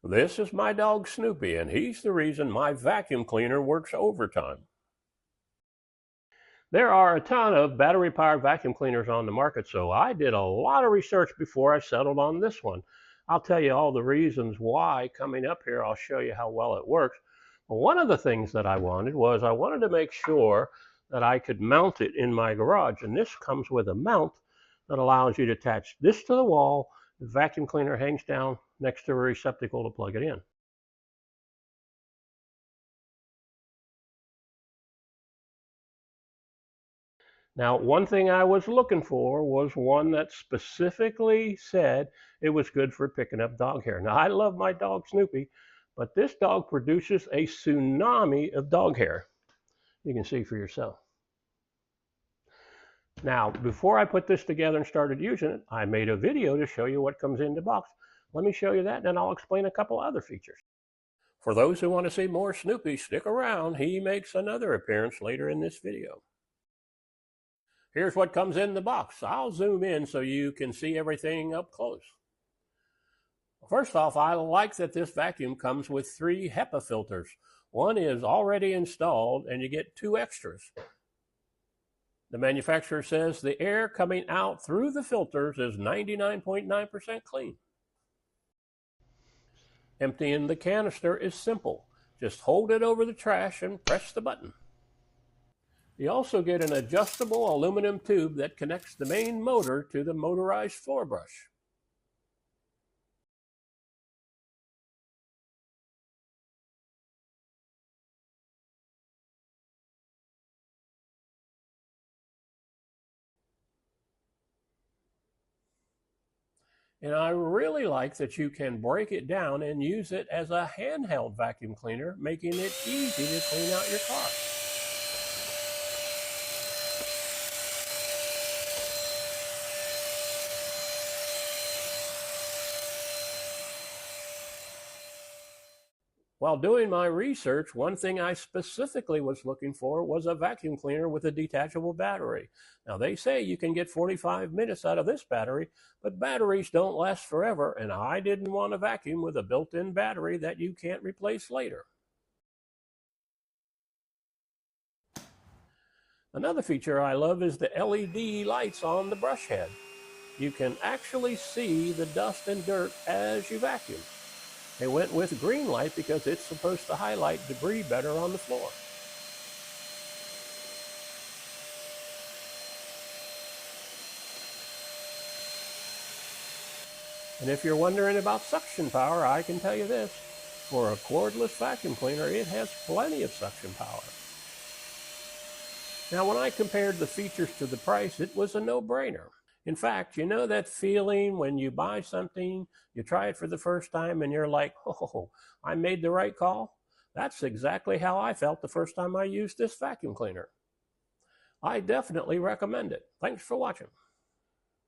This is my dog Snoopy, and he's the reason my vacuum cleaner works overtime. There are a ton of battery-powered vacuum cleaners on the market, so I did a lot of research before I settled on this one. I'll tell you all the reasons why coming up here. I'll show you how well it works. But one of the things that I wanted to make sure that I could mount it in my garage, and this comes with a mount that allows you to attach this to the wall. The vacuum cleaner hangs down next to a receptacle to plug it in. Now, one thing I was looking for was one that specifically said it was good for picking up dog hair. Now, I love my dog Snoopy, but this dog produces a tsunami of dog hair. You can see for yourself. Now, before I put this together and started using it, I made a video to show you what comes in the box. Let me show you that, and then I'll explain a couple other features. For those who want to see more Snoopy, stick around. He makes another appearance later in this video. Here's what comes in the box. I'll zoom in so you can see everything up close. First off, I like that this vacuum comes with 3 HEPA filters. One is already installed, and you get 2 extras. The manufacturer says the air coming out through the filters is 99.9% clean. Emptying the canister is simple. Just hold it over the trash and press the button. You also get an adjustable aluminum tube that connects the main motor to the motorized floor brush. And I really like that you can break it down and use it as a handheld vacuum cleaner, making it easy to clean out your car. While doing my research, one thing I specifically was looking for was a vacuum cleaner with a detachable battery. Now, they say you can get 45 minutes out of this battery, but batteries don't last forever, and I didn't want a vacuum with a built-in battery that you can't replace later. Another feature I love is the LED lights on the brush head. You can actually see the dust and dirt as you vacuum. They went with green light because it's supposed to highlight debris better on the floor. And if you're wondering about suction power, I can tell you this. For a cordless vacuum cleaner, it has plenty of suction power. Now, when I compared the features to the price, it was a no-brainer. In fact, you know that feeling when you buy something, you try it for the first time, and you're like, oh, I made the right call? That's exactly how I felt the first time I used this vacuum cleaner. I definitely recommend it. Thanks for watching.